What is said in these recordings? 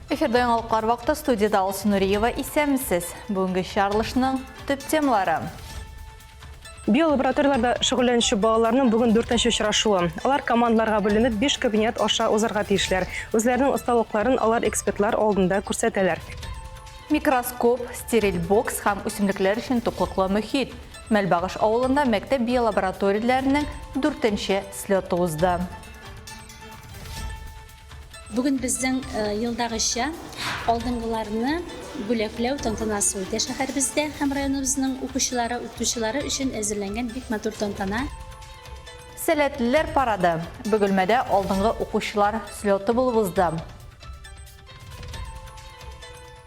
Эфирде яңалыклар вакыты студияда Алсу Нуриева исәмсез. Бүгенге чаралышның төп темалары. Биолабораторияларда шөгыльләнүче балаларның бүген 4нче очрашуы. Алар командаларга бүленеп 5 кабинет аша узарга тиешләр. Үзләренең осталыкларын алар экспертлар алдында күрсәтәләр. Микроскоп, стериль бокс һәм үсемлекләр өчен туклыклы мөхит. Мәлбагыш авылында мәктәп биолабораторияләренең 4нче слеты узды. Бүген безнең елдагыча алдынгыларны бүләкләү тантанасы үтә шәһәребездә һәм районыбызның укучылары, укытучылары өчен әзерләнгән бик матур тантана. Сәләтлеләр парады. Бөгелмәдә алдынгы укучылар слеты булып узды.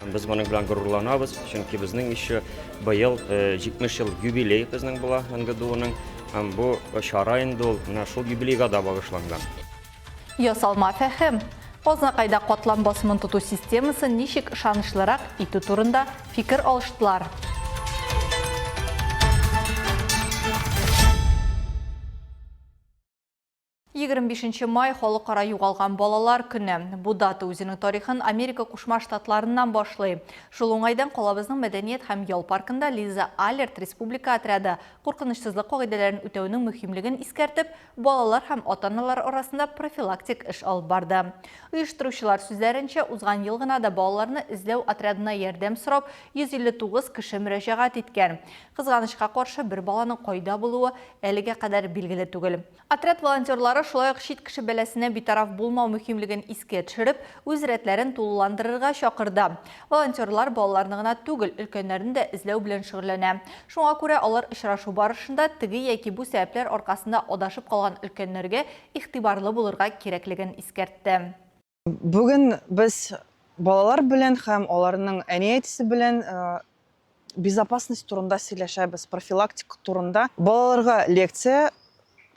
Biz моның белән горурланабыз, чөнки безнең еще быел 70 ел юбилей безнең була НГДУның, һәм бу чара инде ул менә шул юбилейга да багышланган. Ясалма фәһем. Азнакайда катлам басымын тоту системасы ничек ышанычлырак итү турында фикер алыштылар. 25 май халыкара югалган балалар көне. Бу дата үзенең тарихын Америка Кушма Штатларыннан башлый. Шул уңайдан калабызның мәдәният һәм ял паркында Лиза Алерт республика отряды куркынычсызлык кагыйдәләрен үтәүнең мөһимлеген искәртеп, балалар һәм ата-аналар арасында профилактик эш алып барды. Оештыручылар сүзләренчә, узган ел гына да балаларны эзләү отрядына ярдәм сорап 159 кеше мөрәҗәгать иткән. Кызганычка каршы бер баланың кайда булуы әлегә кадәр билгеле түгел. Отряд волонтерлары шулай ук чит кеше бәласенә битараф булмау мөһимлеген искә төшереп, үз рәтләрен тулыландырырга чакырды. Волонтерлар балаларны гына түгел, өлкәннәрне дә эзләү белән шөгыльләнә. Шуңа күрә алар очрашу барышында теге яки бу сәбәпләр аркасында адашып калган өлкәннәргә игътибарлы булырга кирәклеген искәртте. Бүген без балалар белән һәм аларның әни-әтисе белән безопасность турында сөйләшәбез, профилактика турында. Балаларга лекция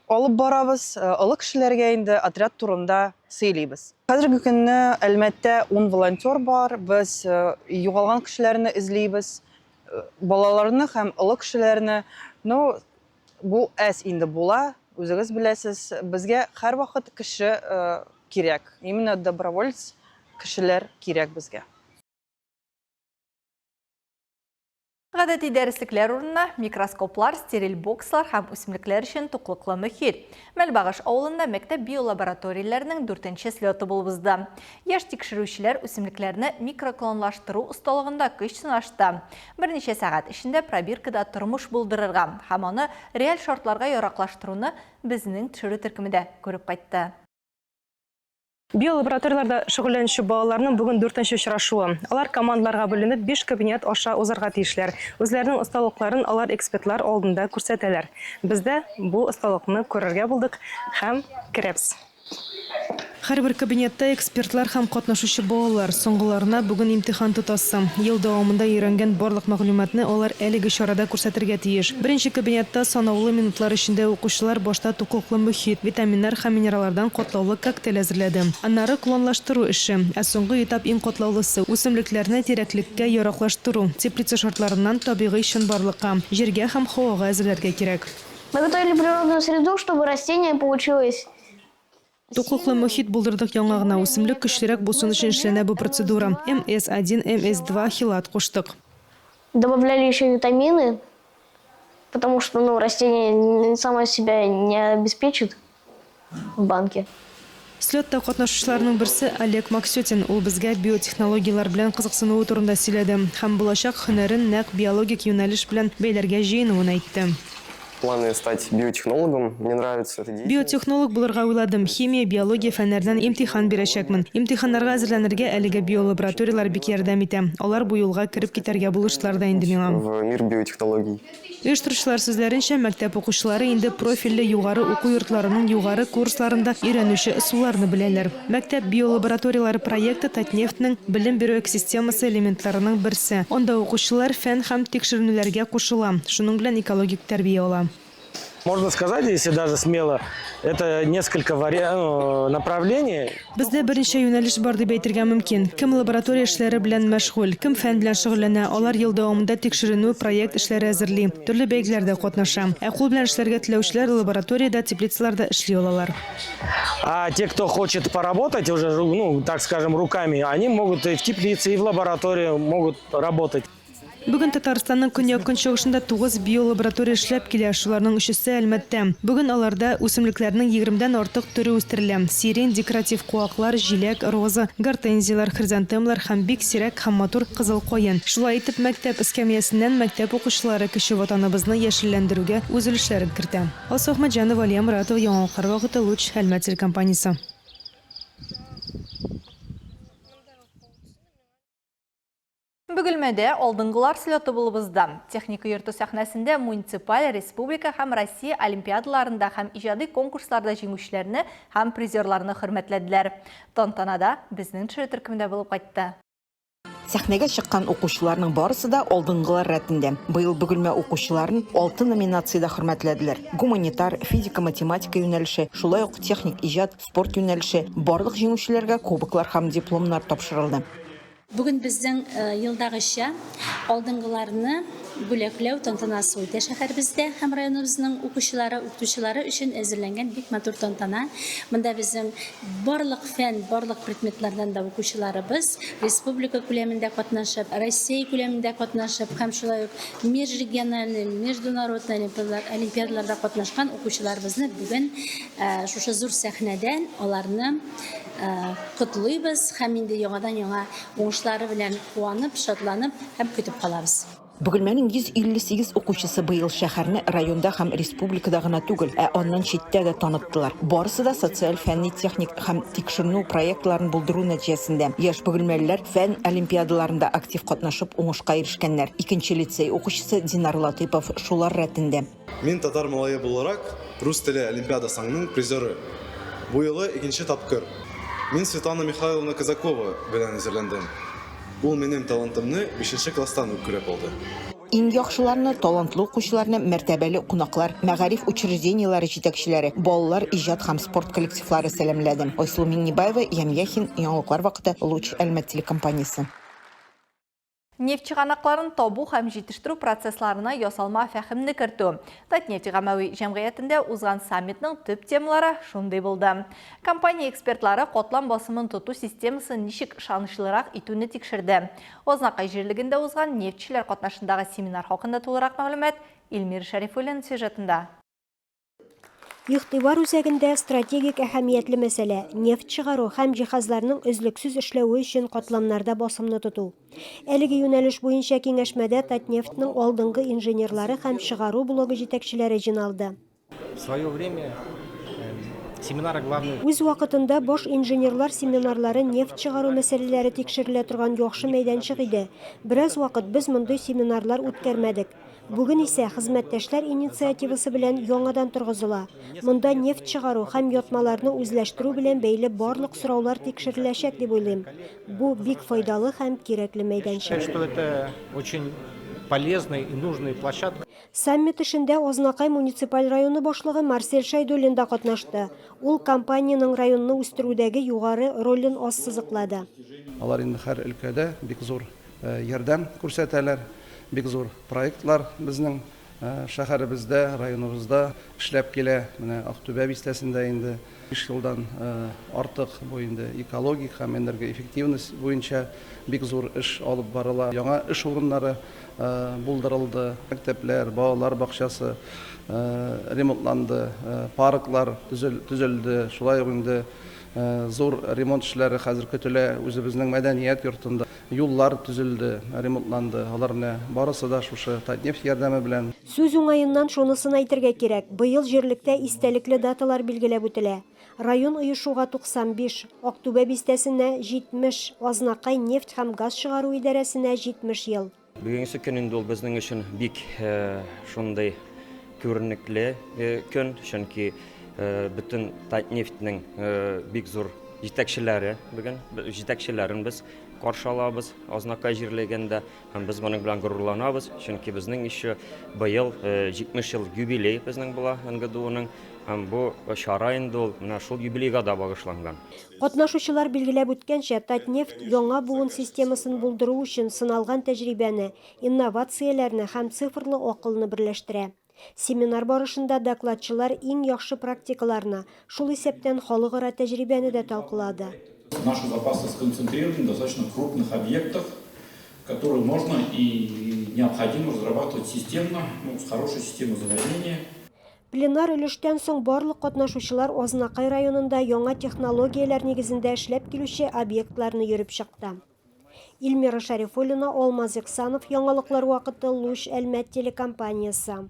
алып барабыз, олы кешеләргә инде отряд турында сөйлибез. Хәзерге көнне Әлмәттә 10 волонтер бар. Без югалган кешеләрне эзлибез, балаларны һәм олы кешеләрне. Бу әс инде була, үзегез беләсез. Безгә һәрвакыт кеше кирәк. Именно добровольц кешеләр кирәк безгә. Гадәти дәреслекләр урынына микроскоплар, стериль бокслар һәм үсемлекләр өчен туклыклы мөхит. Мәлбагыш авылында мәктәп биолабораторияләренең 4нче слеты булып узды. Яшь тикшерүчеләр үсемлекләрне микроклонлаштыру осталыгында көч сынашты. Берничә сәгать эчендә пробиркада тормыш булдырырга һәм аны реаль шартларга яраклаштыруны безнең төшерү төркемендә күреп кайтты. Биолабораторияларда шөгыльләнүче балаларның бүген 4нче очрашуы. Алар командаларга бүленеп 5 кабинет аша узарга тиешләр. Үзләренең осталыкларын алар экспертлар алдында күрсәтәләр. Бездә бу осталыкны күрергә булдык һәм керәбез. Һәрбер кабинетта экспертлар һәм катнашучы балалар соңгыларына бүген имтихан тотасы. Ел дәвамында өйрәнгән барлык мәгълүматны алар әлеге чарада күрсәтергә тиеш. Беренче кабинетта санаулы минутлар эчендә укучылар башта туклыклы мөхит, витаминнар һәм минераллардан катлаулы коктейль әзерләде. Аннары клонлаштыру эше, ә соңгы этап иң катлаулысы үсемлекләрне тирәклеккә яраклаштыру, теплица шартларыннан табигый чынбарлыкка, җиргә һәм һавага әзерләргә кирәк. Мы готовили природную среду, чтобы растение получилось. Туклыклы мөхит булдырдык яңа гына үсемлек көчлерәк булсын өчен эшләнә бу процедура. МС1, МС2 хилат куштык. Добавляли еще витамины, потому что растение само себя не обеспечит в банке. Слетта катнашучыларның берсе Олег Максютин. Ул безгә биотехнологиялар белән кызыксынуы турында сөйләде һәм булачак һөнәрен нәкъ биологик юнәлеш белән бәйләргә җыенуын әйтте. Планы стать биотехнологом. Мне нравится эта деятельность. Биотехнолог булырга уйладым. Химия, биология фәннәреннән имтихан бирәчәкмен. Имтиханнарга әзерләнергә әлеге биолабораториялар бик ярдәм итә. Алар бу юлга кирип китәргә булышлар да инде миңа. В мир биотехнологий. Оештыручылар сүзләренчә, мәктәп укучылары инде профильле югары уку йортларының югары курсларында өйрәнүче ысулларны беләләр. Мәктәп биолабораториялары проекты Татнефтьнең белем бирү экосистемасы элементларының берсе. Анда укучылар фән һәм тикшеренүләргә кушыла. Шуның белән экологик тәрбия ала. Можно сказать, если даже смело, это несколько направлений. Бездә берничә юнәлеш бар дип әйтергә мөмкин. Кем лаборатория эшләре белән мәшгуль, кем фән белән шөгыльләнә, алар ел дәвамында тикшеренү проект эшләре әзерли, төрле бәйгеләрдә катнаша. Ә кул белән эшләргә теләүчеләр лабораториядә, теплицаларда эшли алалар. А те, кто хочет поработать уже, так скажем, руками, они могут и в теплице, и в лаборатории могут работать. Бүген Татарстанның көньяк-көнчыгышында 9 биолаборатория эшләп килә, шуларның 3-се Әлмәттә. Бүген аларда үсемлекләрнең 20дән артык төре үстерелә. Сирень, декоратив куаклар, җиләк, роза, гортензиялар, хризантемлар һәм бик сирәк һәм матур кызыл каен. Шулай итеп, мәктәп эскәмиясеннән мәктәп укучылары кеше ватаныбызны яшелләндерүгә үз өлешләрен кертә. Алсу Ахмаджанова, Алия Муратова, Яңалыклар вакыты, Луч, Әлмәт телекомпаниясе. Бөгелмәдә алдынгылар слеты булыбызда. Техника йорты сәхнәсендә муниципаль, республика һәм Россия олимпиадаларында һәм иҗади конкурсларда җиңүчеләрне һәм призерларны хөрмәтләделәр. Тантанада безнең төшә төркемдә булып кайтты. Сәхнәгә чыккан укучыларның барысы да алдынгылар рәтендә. Быел Бөгелмә укучыларын 6 номинациядә хөрмәтләделәр. Гуманитар, физика, математика юнәлеше, шулай ук техник иҗат, спорт юнәлеше, барлык җиңүчеләргә кубоклар һәм дипломнар тапшырылды. Бүген безнең елдагыча алдынгыларны бүләкләү тантанасы үтә шәһәребездә һәм районыбызның укучылары өчен әзерләнгән бик матур тантана. Монда безнең барлык фән, барлык предметлардан да укучыларыбыз республика күләмендә катнашып, Россия күләмендә катнашып һәм шулай ук межрегиональный, международный олимпиадаларда катнашкан укучыларыбызны бүген шушы зур сәхнәдән аларны котлыйбыз һәм инде яңа уңышлары белән куанып, шатланып һәм көтеп калабыз. Бөгелмәнең 158 укучысы быел шәһәрне районда һәм республикада гына түгел, ә аннан читтә дә таныттылар. Барысы да социаль, фәнни, техник һәм тикшеренү проектларын булдыру нәтиҗәсендә яшь бөгелмәлеләр фән олимпиадаларында актив катнашып уңышка ирешкәннәр. Икенче лицей укучысы Динар Латыпов шулар рәтендә. Мин татар малае буларак рус теле олимпиадасының призеры. Бу елы икенче тапкыр. Мин Светлана Михайловна Казакова белән әзерләндем. Ул минем талантымны 5нче класстан ук күреп алды. Иң яхшыларны, талантлы укучыларны, мәртәбәле кунаклар, мәгариф учрежденияләре җитәкчеләре, балалар, иҗат һәм спорт коллективлары сәламләде. Айсылу Миңнебаева, Ямьяхин, Яңалыклар вакыты, Луч, Әлмәт телекомпаниясе. Нефть чыганакларын табу һәм җитештерү процессларына ясалма фәһемне кертү. Татнефть гамәви җәмгыятендә узган саммитның төп темалары шундый булды. Компания экспертлары катлам басымын тоту системасын ничек ышанычлырак итүне тикшерде. Ознакай җирлегендә узган нефтчеләр катнашындагы семинар хакында тулырак мәгълүмат Илмир Шәрифуллин сюжетында. Игътибар үзәгендә стратегик әһәмиятле мәсьәлә – нефть чыгару һәм җиһазларның өзлексез эшләве өчен катламнарда басымны тоту. Әлеге юнәлеш буенча киңәшмәдә Татнефтьнең алдынгы инженерлары һәм чыгару блогы җитәкчеләре җыйналды. Үз вакытында бош инженерлар семинарлары нефть чыгару мәсьәләләре тикшерелә торган яхшы мәйданчык иде. Бераз вакыт без мондый семинарлар үткәрмәдек. Бүген исә хезмәттәшләр инициативасы белән яңадан торгызыла. Монда нефть чыгару һәм ятмаларны үзләштерү белән бәйле барлык сораулар тикшереләчәк дип уйлыйм. Бу бик файдалы һәм кирәкле мәйданчык. Саммит эшендә Ознакай муниципаль районы башлыгы Марсель Шайдуллин да катнашты. Ул компаниянең районны үстерүдәге югары ролен ассызыклады. Алар инде һәр өлкәдә бик зур ярдәм күрсәтәләр, бик зур проектлар безнең шәһәребездә, районыбызда эшләп килә. Менә Актүбә бистәсендә инде 5 елдан артык бу инде экологик һәм энергоэффективность буенча бик зур эш алып барыла. Яңа эш урыннары булдырылды. Мәктәпләр, балалар бакчасы ремонтланды, парклар төзелде. Шулай ук инде зур ремонт эшләре хәзер көтелә. Үзебезнең мәдәният йортында юллар төзелде, ремонтланды. Аларны барысы да шушы Татнефть ярдәме белән. Сүз уңаеннан шунысын әйтергә кирәк. Быел җирлектә истәлекле даталар билгеләп үтелә. Район оешуга 95, Актүбә бистәсенә 70, Ознакай нефть һәм газ чыгару идарәсенә 70 ел. Бүгенге көндә ул безнең өчен бик шундый күренекле көн, чөнки бөтен Татнефтьнең бик зур җитәкчеләре, бүген җитәкчеләрен без каршы алабыз, азнакай җирлегендә, һәм без моның белән горурланабыз, чөнки безнең еще быел 70 ел юбилей безнең була НГДУның, һәм бу чара инде ул менә шул юбилейга да багышланган. Катнашучылар билгеләп үткәнчә, Татнефть яңа буын системасын булдыру өчен сыналган тәҗрибәне, инновацияләрне һәм цифрлы акылны берләштерә. Семинар барышында докладчылар иң яхшы практикаларны, шул исәптән халыкара тәҗрибәне дә талкылады. Наши запасы сконцентрированы на достаточно крупных объектах, которые можно и необходимо разрабатывать системно, с хорошей системой заведения. Пленар өлештән соң барлык катнашучылар Азнакай районында яңа технологияләр нигезендә эшләп килүче объектларны йөреп чыкты. Илмира Шарифуллина, Алмаз Иксанов, яңалыклар вакыты, Луч Әлмәт телекомпаниясы.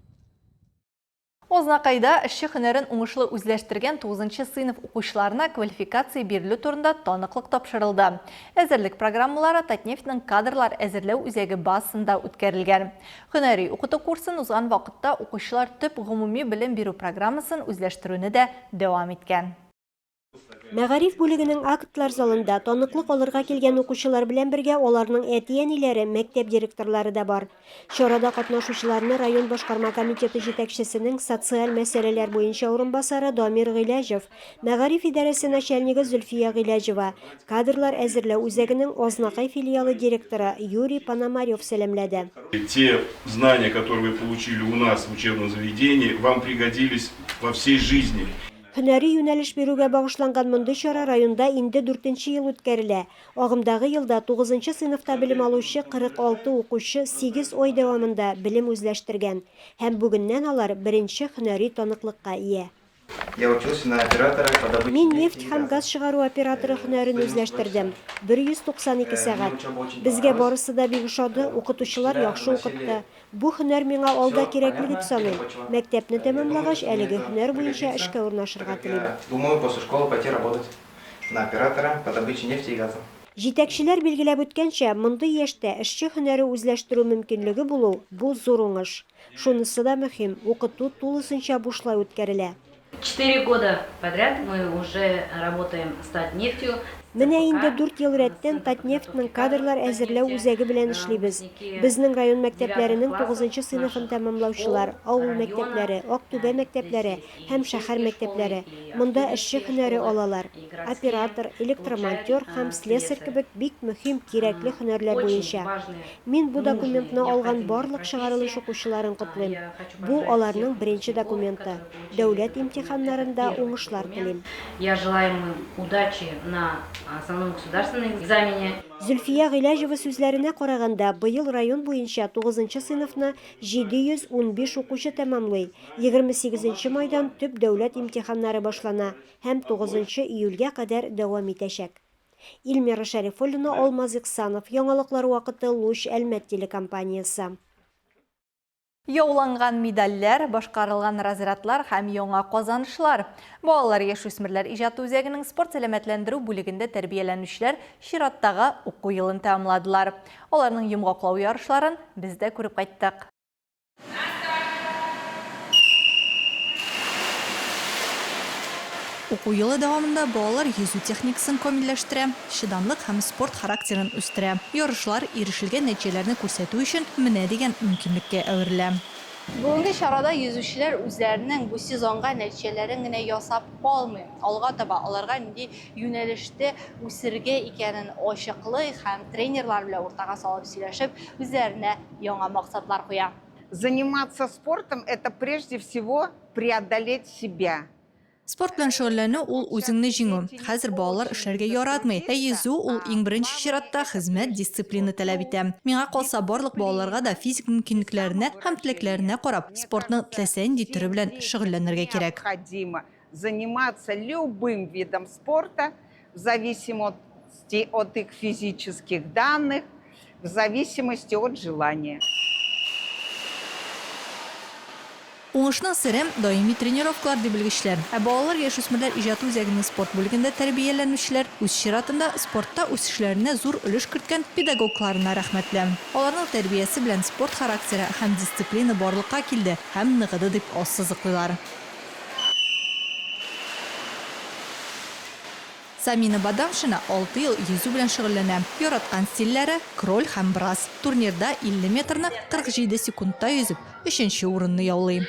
Азнакайда эшче һөнәрен уңышлы үзләштергән 9-нчы сыйныф укучыларына квалификация бирелү турында таныклык тапшырылды. Әзерлек программалары Татнефтьнең кадрлар әзерләү үзәге базасында үткәрелгән. Һөнәри укыту курсын узган вакытта укучылар төп гомуми белем бирү программасын үзләштерүне дә дәвам иткән. Мәгариф бүлегенең актлар залында таныклык алырга килгән укучылар белән бергә аларның әти-әниләре, мәктәп директорлары да бар. Чарада катнашучыларны район башкарма комитеты җитәкчесенең социаль мәсьәләләр буенча урынбасары Дамир Гыйләҗев, Мәгариф идарәсе начальнигы Зөлфия Гыйләҗева, кадрлар әзерләү үзәгенең Азнакай филиалы директоры Юрий Пономарев сәламләде. Те знания, которые вы получили у нас в учебном заведении, вам пригодились во всей жизни. Һөнәри юнәлеш бирүгә багышланган мондый чара районда инде 4-нче ел үткәрелә. Агымдагы елда 9-нчы сыйныфта белем алучы 46 укучы 8 ай дәвамында белем үзләштергән. Һәм бүгеннән алар беренче һөнәри таныклыкка ия. Мин нефть һәм газ чыгару операторы һөнәрен үзләштердем. 192 сәгать. Безгә барысы да бик ошады, укытучылар яхшы укытты. Бу һөнәр миңа алда кирәкле дип саныйм. Мәктәпне тәмамлагач, әлеге һөнәр буенча эшкә урнашырга телим. Думаю, после школы пойти работать на оператора по добыче нефти и газа. Җитәкчеләр билгеләп үткәнчә, мондый яшьтә эшче һөнәре үзләштерү мөмкинлеге булу бу зур уңыш. Шунысы да мөһим, укыту тулысынча бушлай үткәрелә. 4 года подряд мы уже работаем с Татнефтью. Менә инде 4 ел рәттән Татнефтьнең кадрлар әзерләү үзәге белән эшлибез. Безнең район мәктәпләренең 9-нчы сыйныфын тәмамлаучылар, авыл мәктәпләре, Актүбә мәктәпләре һәм шәһәр мәктәпләре монда эшче һөнәре алалар. Оператор, электромонтер һәм слесарь кебек бик мөһим, кирәкле һөнәрләр буенча. Мин бу документны алган барлык чыгарылыш укучыларын котлыйм. Бу аларның беренче документы. Дәүләт имтиханнарында уңышлар телим. Я желаю им удачи на основном государственном экзамене. Зөлфия Гыйләҗева сүзләренә караганда, быел район буенча 9-нчы сыйныфны 715 укучы тәмамлый. 28 майдан төп дәүләт имтиханнары башлана һәм 9 июльгә кадәр дәвам итәчәк. Илмира Шарифуллина, Алмаз Иксанов, яңалыклар вакыты, Луч Әлмәт телекомпаниясы. Яуланган медальләр, башкарылган разрядлар һәм яңа казанышлар. Балалар яшүсмерләр иҗаты үзәгенең спорт сәламәтләндерү бүлегендә тәрбияләнүчеләр чираттагы уку елын тәмамладылар. Аларның йомгаклау ярышларын без дә күреп кайттык. Уку елы дәвамында балалар йөзү техникасын камилләштерә, чыдамлык һәм спорт характерын үстерә. Ярышлар ирешелгән нәтиҗәләрне күрсәтү өчен менә дигән мөмкинлеккә әверелә. Бүгенге чарада йөзүчеләр үзләренең бу сезонга нәтиҗәләрен генә ясап калмый. Алга таба аларга нинди юнәлештә үсергә икәнен ачыклый һәм тренерлар белән уртага салып сөйләшеп, үзләренә яңа максатлар куя. Заниматься спортом – это прежде всего преодолеть себя. Спорт белән шөгыльләнү ул үзеңне җиңү. Хәзер балалар эшләргә яратмый. Йөзү ул иң беренче чиратта хезмәт, дисциплина таләп итә. Миңа калса барлык балаларга да физик мөмкинлекләренә һәм теләкләренә карап, спортның теләсә нинди төре белән шөгыльләнергә кирәк. Необходимо заниматься любым видом спорта в зависимости от их физических данных, в зависимости от желания. Уңышның сыры даими тренировкалар дип белгечләр. Балалар яшүсмерләр иҗаты үзәгенең спорт бүлегендә тәрбияләнүчеләр үз чиратында спортта үсешләренә зур өлеш керткән педагогларына рәхмәтле. Аларның тәрбиясе белән спорт характеры һәм дисциплина барлыкка килде һәм ныгыды дип ассызыклыйлар. Самина Бадамшина 6 ел йөзү белән шөгыльләнә. Яраткан стильләре кроль һәм брас. Турнирда 50 метрны 47 секундта йөзеп, 3нче урынны яулый.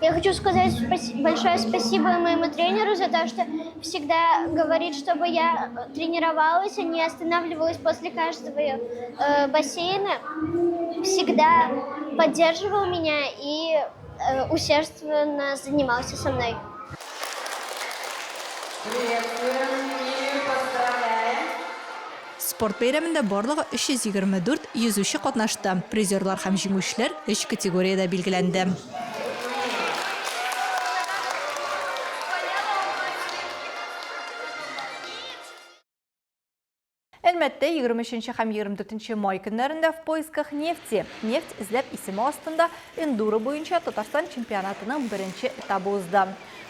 Я хочу сказать большое спасибо моему тренеру за то, что всегда говорит, чтобы я тренировалась, а не останавливалась после каждого бассейна. Всегда поддерживал меня и усердственно занимался со мной. Спорт бәйрәмендә барлыгы 324 йөзүче катнашты. Призерлар һәм җиңүчеләр 3 категорияда билгеләнде. Әлмәттә 23 һәм 24 май көннәрендә в поисках нефти. Нефть эзләп исеме астында эндуро буенча Татарстан чемпионатының беренче этабы узды.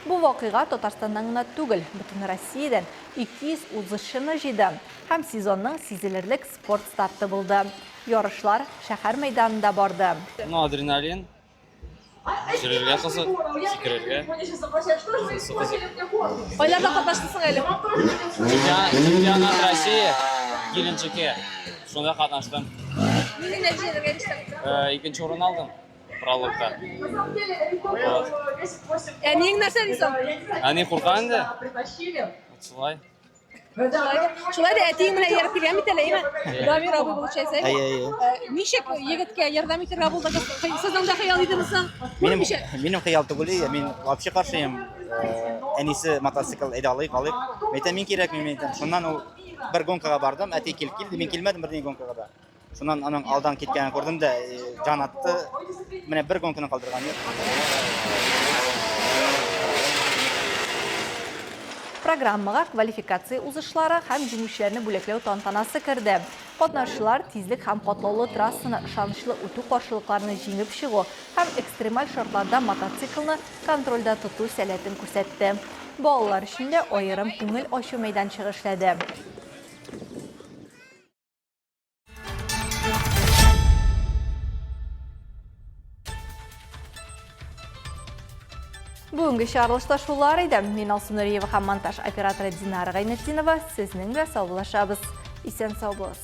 Бу вакыйга Татарстаннан гына түгел, бөтен Россиядән 230 шыны җыйды һәм сезонның сизелерлек спорт старты булды. Ярышлар шәһәр мәйданында барды. Адреналин. Җиргә кызык, сикерергә. Кайларда катнаштың әле? Чемпионат России Геленджике. Шунда катнаштым. Нинди нәтиҗәләргә ирештең? 2нче урын алдым. Прологта. Нең нәрсә дисең? Ани куркан инде. Шулай. Шулай да әтиң менә ярып килгән бит әле, әйме? Рамир абый булачаксың. Ничек егеткә ярдәм итәргә булдыгыз? Сезнең дә хыял идегезме? Минем хыял түгел, мин вообще каршыйм. Әнисе мотоцикл әйдә алыйк. Мәйтәм мин кирәкми, мәйтәм. Шуннан ул бер гонкага бардым, әти килде, мин килмәдем бердән гонкага да. Шуннан аның алдан киткәнен күрдем дә, җан атты. Менә бер гонканы калдырган юк. Программага квалификация узышлары һәм җиңүчеләрне бүләкләү тантанасы керде. Катнашучылар тизлек һәм катлаулы трассаны ышанычлы үтү каршылыкларны җиңеп чыгу һәм экстремаль шартларда мотоциклны контрольдә тоту сәләтен күрсәтте. Балалар өчен дә аерым күңел ачу мәйданчыгы эшләде. Бүгінгі шарылышта шулар иде. Мин Алсу Нуриева һәм монтаж операторы Динара Гайнетдинова. Сезнең белән саулашабыз. Исән сау булыгыз.